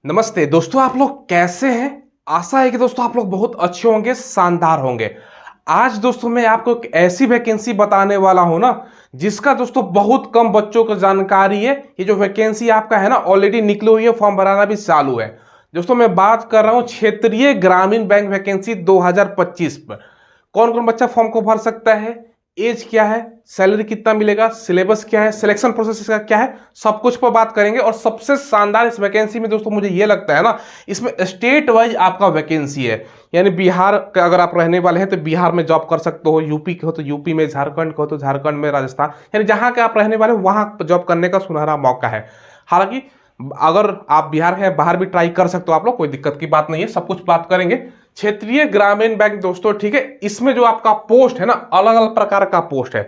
नमस्ते दोस्तों, आप लोग कैसे हैं। आशा है कि दोस्तों आप लोग बहुत अच्छे होंगे, शानदार होंगे। आज दोस्तों मैं आपको एक ऐसी वैकेंसी बताने वाला हूं ना, जिसका दोस्तों बहुत कम बच्चों को जानकारी है। ये जो वैकेंसी आपका है ना, ऑलरेडी निकली हुई है, फॉर्म भराना भी चालू है। दोस्तों मैं बात कर रहा हूं क्षेत्रीय ग्रामीण बैंक वैकेंसी 2025 पर। कौन कौन बच्चा फॉर्म को भर सकता है, एज क्या है, सैलरी कितना मिलेगा, सिलेबस क्या है, सिलेक्शन प्रोसेस का क्या है, सब कुछ पर बात करेंगे। और सबसे शानदार इस वैकेंसी में दोस्तों मुझे ये लगता है ना, इसमें स्टेट वाइज आपका वैकेंसी है। यानी बिहार का अगर आप रहने वाले हैं तो बिहार में जॉब कर सकते हो, यूपी के हो तो यूपी में, झारखंड के हो तो झारखंड में, राजस्थान, यानी जहां के आप रहने वाले हो वहां जॉब करने का सुनहरा मौका है। हालांकि अगर आप बिहार के बाहर भी ट्राई कर सकते हो आप लोग, कोई दिक्कत की बात नहीं है, सब कुछ बात करेंगे। क्षेत्रीय ग्रामीण बैंक दोस्तों, ठीक है। इसमें जो आपका पोस्ट है ना, अलग अलग प्रकार का पोस्ट है।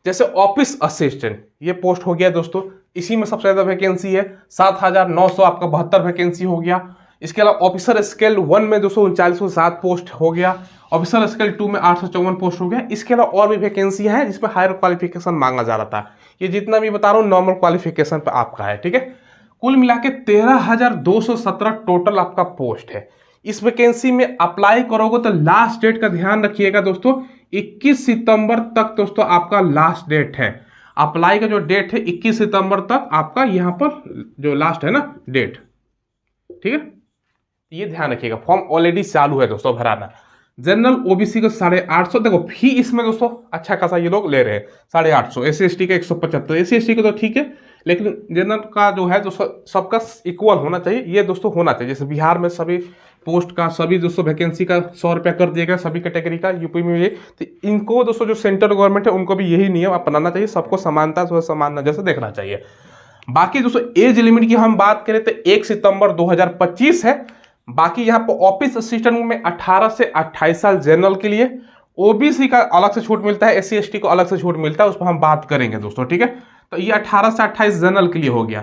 जैसे ऑफिस असिस्टेंट, ये पोस्ट हो गया दोस्तों, इसी में सबसे ज्यादा वैकेंसी है, 7,900 आपका 72 वैकेंसी हो गया। इसके अलावा ऑफिसर स्केल 1 में 239,7 पोस्ट हो गया। ऑफिसर स्केल 2 में 854 पोस्ट हो गया। इसके अलावा और भी वैकेंसी है जिसमें हायर क्वालिफिकेशन मांगा जा रहा था। ये जितना भी बता रहा हूँ नॉर्मल क्वालिफिकेशन पे आपका है, ठीक है। कुल मिला के 13,217 टोटल आपका पोस्ट है। इस वैकेंसी में अप्लाई करोगे तो लास्ट डेट का ध्यान रखिएगा दोस्तों, 21 सितंबर तक दोस्तों आपका लास्ट डेट है। अप्लाई का जो डेट है 21 सितंबर तक आपका यहाँ पर जो लास्ट है ना डेट, ठीक है। ये ध्यान रखिएगा, फॉर्म ऑलरेडी चालू है दोस्तों भराना। जनरल ओबीसी को 850, देखो फी इसमें दोस्तों अच्छा खासा ये लोग ले रहे हैं, 850। SC ST का 175, SC ST का तो ठीक है, लेकिन जनरल का जो है दोस्तों सबका इक्वल होना चाहिए, ये दोस्तों होना चाहिए। जैसे बिहार में सभी पोस्ट का, सभी दोस्तों वैकेंसी का 100 रुपया कर दिया गया सभी कैटेगरी का, यूपी में ये, तो इनको दोस्तों जो सेंट्रल गवर्नमेंट है उनको भी यही नियम अपनाना चाहिए, सबको समानता समान नजर से देखना चाहिए। बाकी दोस्तों एज लिमिट की हम बात करें तो 1 सितंबर 2025 है। बाकी यहाँ पर ऑफिस असिस्टेंट में 18 से 28 साल जनरल के लिए, ओबीसी का अलग से छूट मिलता है, SC ST को अलग से छूट मिलता है, उस पर हम बात करेंगे दोस्तों, ठीक है। तो ये 18 से 28 जनरल के लिए हो गया।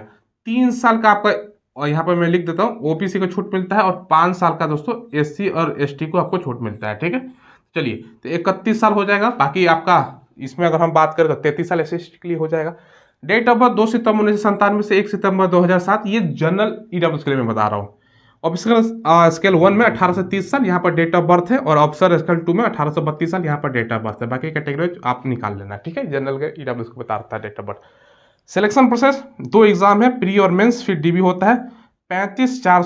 3 साल का आपका, और यहाँ पर मैं लिख देता हूँ, ओबीसी को छूट मिलता है, और 5 साल का दोस्तों SC और ST को आपको छूट मिलता है, ठीक है। चलिए, तो 31 साल हो जाएगा। बाकी आपका इसमें अगर हम बात करें तो 33 साल SC ST के लिए हो जाएगा। डेट ऑफ बर्थ 2 सितंबर 1997 से 1 सितंबर 2007, ये जनरल ईडब्ल्यू के लिए मैं बता रहा हूँ। ऑफिसर स्केल 1 में 18 से 30 साल यहाँ पर डेट ऑफ बर्थ है, और ऑफिसर स्केल 2 में 18 से 32 साल यहाँ पर डेट ऑफ बर्थ है। बाकी कैटेगरी आप निकाल लेना, ठीक है। जनरल के ईडब्ल्यू को बता रहा है date of birth. Selection process 2 exam है, प्री और मेंस, फिर DB होता है। 35,000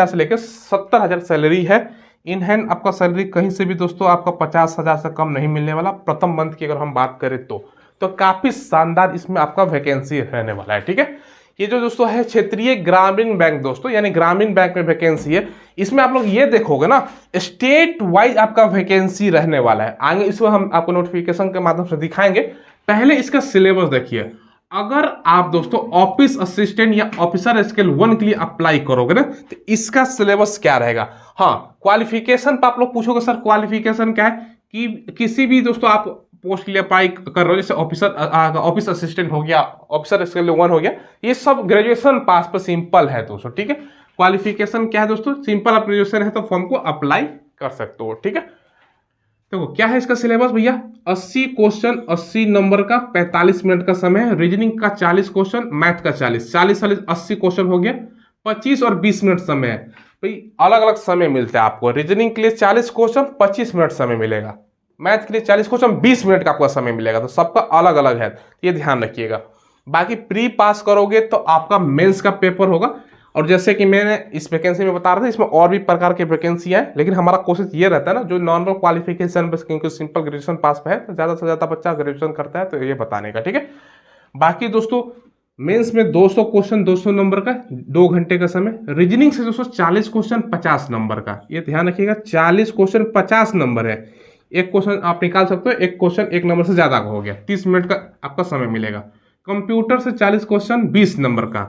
से लेकर 70,000 सैलरी है। इन हैंड आपका सैलरी कहीं से भी दोस्तों आपका 50,000 से कम नहीं मिलने वाला, प्रथम मंथ की अगर हम बात करें तो काफी शानदार इसमें आपका वैकेंसी रहने वाला है, ठीक है। ये जो दोस्तों है क्षेत्रीय ग्रामीण बैंक दोस्तों, यानी ग्रामीण बैंक में वैकेंसी है। इसमें आप लोग ये देखोगे ना, स्टेट वाइज आपका वैकेंसी रहने वाला है। आगे इसमें हम आपको नोटिफिकेशन के माध्यम से दिखाएंगे। पहले इसका सिलेबस देखिए। अगर आप दोस्तों ऑफिस असिस्टेंट या ऑफिसर स्केल 1 के लिए अप्लाई करोगे ना, तो इसका सिलेबस क्या रहेगा। हाँ, क्वालिफिकेशन पर आप लोग पूछोगे सर क्वालिफिकेशन क्या है, कि किसी भी दोस्तों आप पोस्ट के लिए अप्लाई कर रहे हो, जैसे ऑफिस असिस्टेंट हो गया, ऑफिसर स्केल 1 हो गया, ये सब ग्रेजुएशन पास पर सिंपल है दोस्तों, ठीक है। क्वालिफिकेशन क्या है दोस्तों, सिंपल आप ग्रेजुएशन है तो फॉर्म को अप्लाई कर सकते हो, ठीक है। देखो क्या है इसका सिलेबस भैया, 80 क्वेश्चन 80 नंबर का, 45 मिनट का समय है। रीजनिंग का 40 क्वेश्चन, मैथ का 40 80 क्वेश्चन हो गया। 25 और 20 मिनट समय है भाई, अलग अलग समय मिलता है आपको। रीजनिंग के लिए 40 क्वेश्चन 25 मिनट समय मिलेगा, मैथ के लिए 40 क्वेश्चन 20 मिनट का आपका समय मिलेगा, तो सबका अलग अलग है, ये ध्यान रखिएगा। बाकी प्री पास करोगे तो आपका मेंस का पेपर होगा। और जैसे कि मैंने इस वैकेंसी में बता रहा था, इसमें और भी प्रकार की वैकेंसी है, लेकिन हमारा कोशिश ये रहता है ना, जो नॉर्मल क्वालिफिकेशन बस, क्योंकि सिंपल ग्रेजुएशन पास पे है तो ज़्यादा से ज़्यादा बच्चा ग्रेजुएशन करता है, तो ये बताने का, ठीक है। बाकी दोस्तों मेंस में 200 क्वेश्चन 200 नंबर का, 2 घंटे का समय। रीजनिंग से दोस्तों 40 क्वेश्चन 50 नंबर का, ये ध्यान रखिएगा, 40 क्वेश्चन 50 नंबर है। एक क्वेश्चन आप निकाल सकते हो, एक क्वेश्चन 1 नंबर से ज्यादा का हो गया, 30 मिनट का आपका समय मिलेगा। कंप्यूटर से 40 क्वेश्चन 20 नंबर का,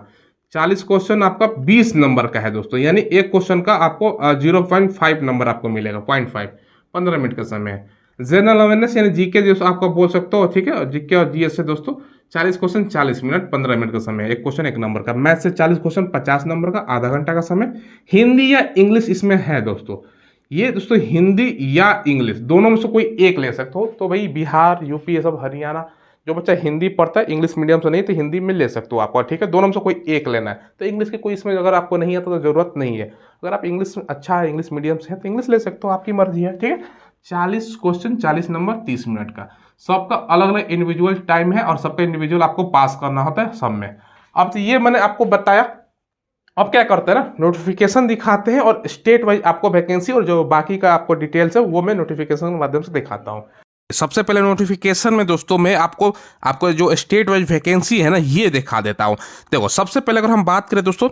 40 क्वेश्चन आपका 20 नंबर का है दोस्तों, यानी एक क्वेश्चन का आपको 0.5 नंबर आपको मिलेगा, 0.5, 15 मिनट का समय है। जनरल अवेयरनेस यानी जीके जो आपको बोल सकते हो, ठीक है। जीके और जीएस से दोस्तों 40 क्वेश्चन 40 मिनट, 15 मिनट का समय, एक क्वेश्चन 1 नंबर का। मैथ से 40 क्वेश्चन 50 नंबर का, आधा घंटा का समय। हिंदी या इंग्लिश इसमें है दोस्तों, ये दोस्तों हिंदी या इंग्लिश दोनों में से कोई एक ले सकते हो। तो भाई बिहार, यूपी, ये सब, हरियाणा, जो बच्चा हिंदी पढ़ता है इंग्लिश मीडियम से नहीं तो हिंदी में ले सकते हो आपको, ठीक है, दोनों में से कोई एक लेना है। तो इंग्लिश की कोई इसमें अगर आपको नहीं आता तो ज़रूरत नहीं है, अगर आप इंग्लिश में अच्छा है, इंग्लिश मीडियम से है तो इंग्लिश ले सकते हो, आपकी मर्जी है, ठीक है। 40 क्वेश्चन, 40 नंबर, 30 मिनट का, सबका अलग अलग इंडिविजुअल टाइम है और सबका इंडिविजुअल आपको पास करना होता है सब में। अब तो ये मैंने आपको बताया, अब क्या करते हैं ना, नोटिफिकेशन दिखाते हैं और स्टेट वाइज आपको वैकेंसी और जो बाकी का आपको डिटेल्स है वो मैं नोटिफिकेशन के माध्यम से दिखाता हूँ। सबसे पहले नोटिफिकेशन में दोस्तों मैं आपको जो स्टेट वाइज वैकेंसी है ना ये दिखा देता हूँ। देखो सबसे पहले अगर हम बात करें दोस्तों,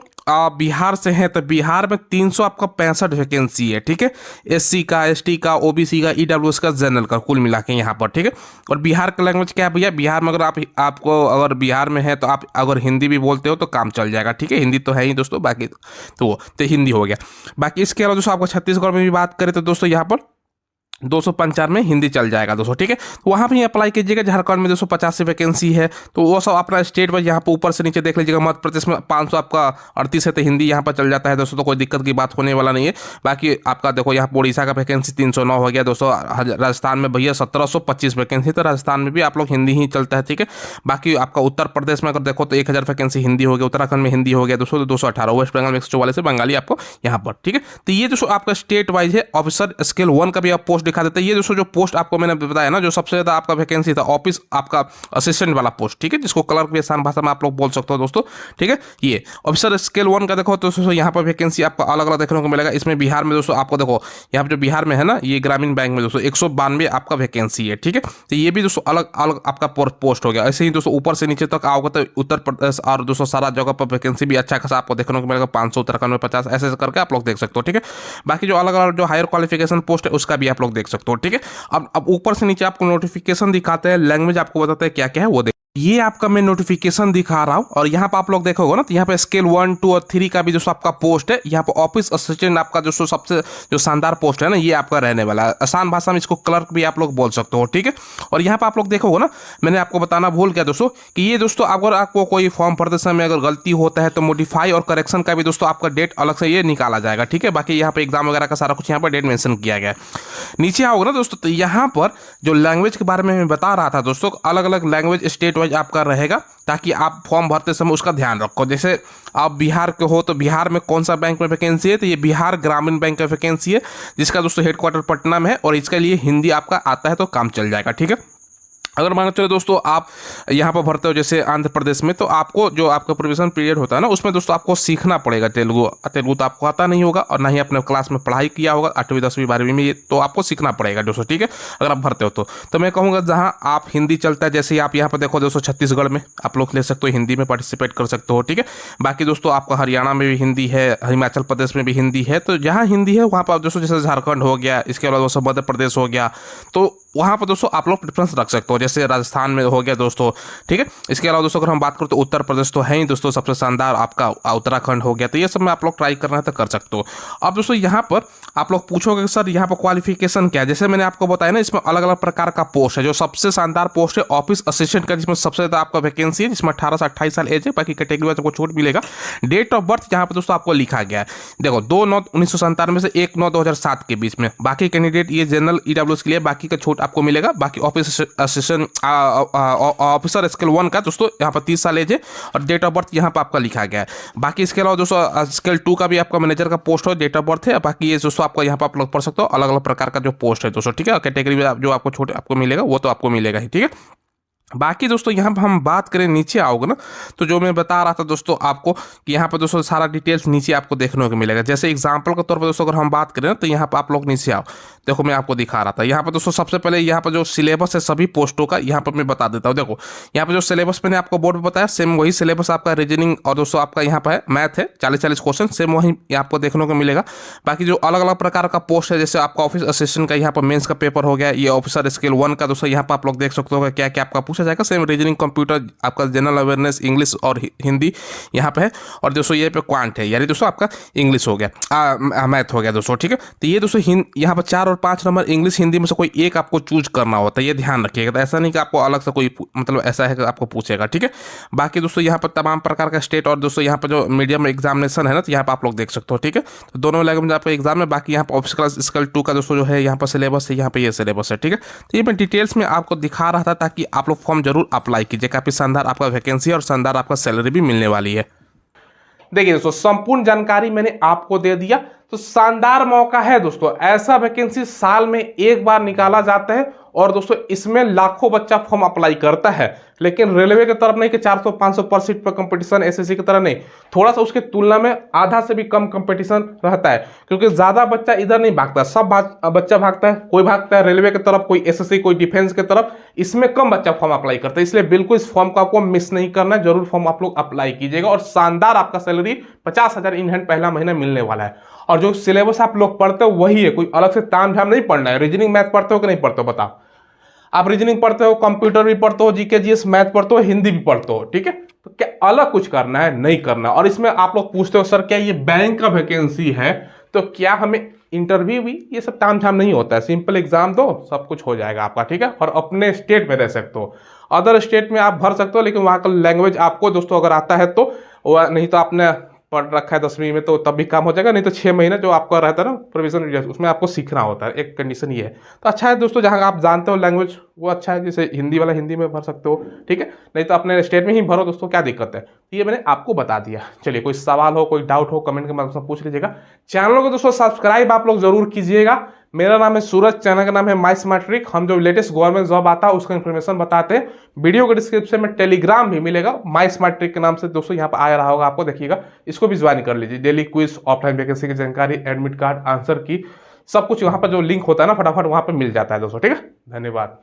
बिहार से हैं तो बिहार में 300 आपका 65 वैकेंसी है, ठीक है, एससी का, एसटी का, ओबीसी का, ईडब्ल्यूएस का, जनरल का, कुल मिला के यहाँ पर, ठीक है। और बिहार का लैंग्वेज क्या है भैया, बिहार में अगर आपको अगर बिहार में है तो आप अगर हिंदी भी बोलते हो तो काम चल जाएगा, ठीक है, हिंदी तो है ही दोस्तों, बाकी तो हिंदी हो गया। बाकी इसके अलावा दोस्तों आपको छत्तीसगढ़ में भी बात करें तो दोस्तों यहाँ पर 255 में हिंदी चल जाएगा दोस्तों, ठीक है, तो वहाँ भी अप्लाई कीजिएगा। झारखंड में 285 वैकेंसी है, तो वो सब अपना स्टेट वाइज यहाँ पर ऊपर से नीचे देख लीजिएगा। मध्य प्रदेश में 500 आपका 38 है तो हिंदी यहाँ पर चल जाता है दोस्तों, तो कोई दिक्कत की बात होने वाला नहीं है। बाकी आपका देखो यहाँ पर उड़ीसा का वैकेंसी 309 हो गया दोस्तों। राजस्थान में भैया 1725 वैकेंसी, तो राजस्थान में भी आप लोग हिंदी ही चलता है, ठीक है। बाकी आपका उत्तर प्रदेश में अगर देखो तो 1000 वैकेंसी हिंदी हो गया, उत्तराखंड में हिंदी हो गया दोस्तों 218, वेस्ट बंगाल में 144 है, बंगाली आपको यहाँ पर, ठीक है। तो ये दोस्तों आपका स्टेट वाइज है। ऑफिसर स्केल 1 का भी आप पोस्ट दिखा देते हैं। ये दोस्तों जो पोस्ट आपको मैंने बताया ना, जो सबसे ज्यादा आपका वैकेंसी था ऑफिस आपका असिस्टेंट वाला पोस्ट, ठीक है, जिसको क्लर्क भी आसान भाषा में आप लोग बोल सकते हो दोस्तों, ठीक है। ये ऑफिसर स्केल 1 का देखो तो दोस्तों यहाँ पर वैकेंसी आपको अलग अलग देखने को मिलेगा। इसमें बिहार में दोस्तों आपको देखो यहाँ पर जो बिहार में है ना, ये ग्रामीण बैंक में दोस्तों 192 आपका वैकेंसी है, ठीक है। तो ये भी दोस्तों अलग अलग आपका पोस्ट हो गया। ऐसे ही दोस्तों ऊपर से नीचे तक आओगे तो उत्तर प्रदेश और दोस्तों सारा जगह पर वैकेंसी भी अच्छा खासा आपको देखने को मिलेगा, 500, उत्तराखंड में 50, ऐसे करके आप लोग देख सकते हो, ठीक है। बाकी जो अलग अलग जो हायर क्वालिफिकेशन पोस्ट है उसका भी आप लोग देख सकते हो, ठीक है। अब ऊपर से नीचे आपको नोटिफिकेशन दिखाते हैं, लैंग्वेज आपको बताते हैं क्या क्या है वो। ये आपका मैं नोटिफिकेशन दिखा रहा हूँ और यहाँ पर आप लोग देखोगे ना तो यहाँ पे स्केल 1, 2 और 3 का भी जो आपका पोस्ट है, यहाँ पर ऑफिस असिस्टेंट आपका जो सबसे जो शानदार पोस्ट है ना ये आपका रहने वाला है। आसान भाषा में इसको क्लर्क भी आप लोग बोल सकते हो, ठीक है। और यहाँ पर आप लोग देखोगे ना, मैंने आपको बताना भूल गया दोस्तों कि ये दोस्तों अगर आपको कोई फॉर्म भरते समय अगर गलती होता है तो मोडिफाई और करेक्शन का भी दोस्तों आपका डेट अलग से ये निकाला जाएगा, ठीक है। बाकी यहाँ पर एग्जाम वगैरह का सारा कुछ यहाँ पर डेट मेंशन किया गया है। नीचे आओगे ना दोस्तों तो यहाँ पर जो लैंग्वेज के बारे में मैं बता रहा था दोस्तों, अलग अलग लैंग्वेज स्टेट वाइज आपका रहेगा, ताकि आप फॉर्म भरते समय उसका ध्यान रखो। जैसे आप बिहार के हो तो बिहार में कौन सा बैंक में वैकेंसी है, तो ये बिहार ग्रामीण बैंक का वैकेंसी है, जिसका दोस्तों हेडक्वार्टर पटना में है और इसके लिए हिंदी आपका आता है तो काम चल जाएगा, ठीक है। अगर मान चलो दोस्तों आप यहाँ पर भरते हो जैसे आंध्र प्रदेश में, तो आपको जो आपका प्रोविजन पीरियड होता है ना उसमें दोस्तों आपको सीखना पड़ेगा तेलुगु तो आपको आता नहीं होगा और ना ही अपने क्लास में पढ़ाई किया होगा 8वीं 10वीं 12वीं में, ये तो आपको सीखना पड़ेगा दोस्तों, ठीक है। अगर आप भरते हो तो मैं कहूँगा जहाँ आप हिंदी चलता है, जैसे आप यहाँ पर देखो दोस्तों छत्तीसगढ़ में आप लोग ले सकते हो, हिंदी में पार्टिसिपेट कर सकते हो, ठीक है। बाकी दोस्तों आपका हरियाणा में भी हिंदी है, हिमाचल प्रदेश में भी हिंदी है, तो जहाँ हिंदी है वहाँ पर दोस्तों जैसे झारखंड हो गया, इसके अलावा दोस्तों मध्य प्रदेश हो गया, तो वहाँ पर दोस्तों आप लोग प्रेफरेंस रख सकते हो। जैसे राजस्थान में हो गया दोस्तों, ठीक है। इसके अलावा दोस्तों अगर हम बात करें तो उत्तर प्रदेश तो है ही दोस्तों सबसे शानदार, आपका उत्तराखंड हो गया, तो ये सब में आप लोग ट्राई करना है तो कर सकते हो। अब दोस्तों यहाँ पर आप लोग पूछोगे सर यहाँ पर क्वालिफिकेशन क्या है, जैसे मैंने आपको बताया ना इसमें अलग अलग प्रकार का पोस्ट है। जो सबसे शानदार पोस्ट है ऑफिस असिस्टेंट का, जिसमें सबसे ज़्यादा आपका वैकेंसी है, जिसमें 18 से 28 साल एज है, बाकी कैटेगरी वाइज आपको छूट मिलेगा। डेट ऑफ बर्थ यहाँ पर दोस्तों आपको लिखा गया है, देखो 2/9/1997 से 1/9/2007 के बीच में। बाकी कैंडिडेट ये जनरल ईडब्ल्यूएस के लिए बाकी का छूट आपको मिलेगा। बाकी ऑफिस असिस्टेंट ऑफिसर स्केल 1 का दोस्तों यहाँ पर 30 साल एज है और डेट ऑफ बर्थ यहाँ पर आपका लिखा गया है। बाकी इसके अलावा दोस्तों स्केल 2 का भी आपका मैनेजर का पोस्ट हो, डेट ऑफ बर्थ है। बाकी ये दोस्तों आपको यहाँ पर आप लोग पढ़ सकते हो, अलग अलग प्रकार का जो पोस्ट है दोस्तों, ठीक है। कैटेगरी में जो आपको छूट आपको मिलेगा वो तो आपको मिलेगा ही, ठीक है। बाकी दोस्तों यहाँ पर हम बात करें, नीचे आओगे ना तो जो मैं बता रहा था दोस्तों आपको कि यहाँ पर दोस्तों सारा डिटेल्स नीचे आपको देखने को मिलेगा। जैसे एग्जांपल के तौर पर दोस्तों अगर हम बात करें तो यहाँ पर आप लोग नीचे आओ, देखो मैं आपको दिखा रहा था यहाँ पर दोस्तों सबसे पहले यहाँ पर जो सिलेबस है सभी पोस्टों का यहाँ पर मैं बता देता हूँ। देखो यहाँ पर जो सिलेबस मैंने आपको बोर्ड पर बताया सेम वही सिलेबस आपका रीजनिंग और दोस्तों आपका यहाँ पर है मैथ है, 40-40 क्वेश्चन सेम वही आपको देखने को मिलेगा। बाकी जो अलग अलग प्रकार का पोस्ट है, जैसे आपका ऑफिस असिस्टेंट का यहाँ पर मेंस का पेपर हो गया, ये ऑफिसर स्केल 1 का दोस्तों यहाँ पर आप लोग देख सकते हो क्या क्या आपका पूछा जाएगा। सेम रीजनिंग, कंप्यूटर, आपका जनरल अवेयरनेस, इंग्लिश और हिंदी यहाँ पे है। और दोस्तों ये पे क्वांट है, यानी दोस्तों आपका इंग्लिश हो गया, मैथ हो गया दोस्तों, ठीक है। तो ये दोस्तों यहाँ पर 4 और 5 नंबर इंग्लिश हिंदी में से कोई एक आपको चूज करना होता है, ये ध्यान रखिएगा। तो ऐसा नहीं कि आपको अलग से कोई मतलब ऐसा है कि आपको पूछेगा, ठीक है। बाकी दोस्तों यहाँ पर तमाम प्रकार का स्टेट और दोस्तों यहाँ पर जो मीडियम एग्जामिनेशन है ना, तो यहाँ पर आप लोग देख सकते हो, ठीक है। तो दोनों लैंग्वेज आपका एग्जाम है। बाकी यहाँ पर ऑफिस स्केल 2 का दोस्तों जो है यहाँ पर सिलेबस है, यहाँ पर ये सिलेबस है, ठीक है। तो ये मैं डिटेल्स में आपको दिखा रहा था ताकि आप लोग फॉर्म जरूर अप्लाई कीजिए। काफ़ी शानदार आपका वैकेंसी है और शानदार आपका सैलरी भी मिलने वाली है। देखिए दोस्तों, संपूर्ण जानकारी मैंने आपको दे दिया। तो शानदार मौका है दोस्तों, ऐसा वैकेंसी साल में एक बार निकाला जाता है और दोस्तों इसमें लाखों बच्चा फॉर्म अप्लाई करता है। लेकिन रेलवे की तरफ नहीं कि 400-500 पर सीट पर कंपटीशन, एसएससी की तरह नहीं, थोड़ा सा उसके तुलना में आधा से भी कम कंपटीशन रहता है, क्योंकि ज्यादा बच्चा इधर नहीं भागता, सब बच्चा भागता है, कोई भागता है रेलवे की तरफ, कोई एसएससी, कोई डिफेंस की तरफ। इसमें कम बच्चा फॉर्म अप्लाई करता है, इसलिए बिल्कुल इस फॉर्म को आपको मिस नहीं करना है, जरूर फॉर्म आप लोग अप्लाई कीजिएगा। और शानदार आपका सैलरी 50,000 इन हैंड पहला महीना मिलने वाला है। और जो सिलेबस आप लोग पढ़ते हो वही है, कोई अलग से ताम झाम नहीं पढ़ना है। रीजनिंग मैथ पढ़ते हो कि नहीं पढ़ते हो बताओ? आप रीजनिंग पढ़ते हो, कंप्यूटर भी पढ़ते हो, जीके जीएस मैथ पढ़ते हो, हिंदी भी पढ़ते हो, ठीक है? तो क्या अलग कुछ करना है? नहीं करना। और इसमें आप लोग पूछते हो सर क्या ये बैंक का वैकेंसी है, तो क्या हमें इंटरव्यू भी ये सब तामझाम नहीं होता है, सिंपल एग्जाम दो सब कुछ हो जाएगा आपका, ठीक है? और अपने स्टेट में रह सकते हो, अदर स्टेट में आप भर सकते हो, लेकिन वहाँ का लैंग्वेज आपको दोस्तों अगर आता है तो, नहीं तो आपने पढ़ रखा है 10वीं में तो तब भी काम हो जाएगा, नहीं तो 6 महीने जो आपका रहता है ना प्रोविजन पीरियड, उसमें आपको सीखना होता है। एक कंडीशन ये है। तो अच्छा है दोस्तों, जहाँ आप जानते हो लैंग्वेज वो अच्छा है, जैसे हिंदी वाला हिंदी में भर सकते हो, ठीक है? नहीं तो अपने स्टेट में ही भरो दोस्तों, क्या दिक्कत है? ये मैंने आपको बता दिया। चलिए, कोई सवाल हो, कोई डाउट हो, कमेंट के माध्यम से पूछ लीजिएगा। चैनल को दोस्तों सब्सक्राइब आप लोग जरूर कीजिएगा। मेरा नाम है सूरज, चैनल का नाम है माई स्मार्ट ट्रिक। हम जो लेटेस्ट गवर्नमेंट जॉब आता है उसका इन्फॉर्मेशन बताते हैं। वीडियो के डिस्क्रिप्शन में टेलीग्राम भी मिलेगा, माई स्मार्ट ट्रिक के नाम से दोस्तों यहाँ पर आ रहा होगा, आपको देखिएगा, इसको भी ज्वाइन कर लीजिए। डेली क्विज, ऑफलाइन वैकेंसी की जानकारी, एडमिट कार्ड, आंसर की, सब कुछ वहाँ पर जो लिंक होता है ना फटाफट वहाँ पर मिल जाता है दोस्तों, ठीक है? धन्यवाद।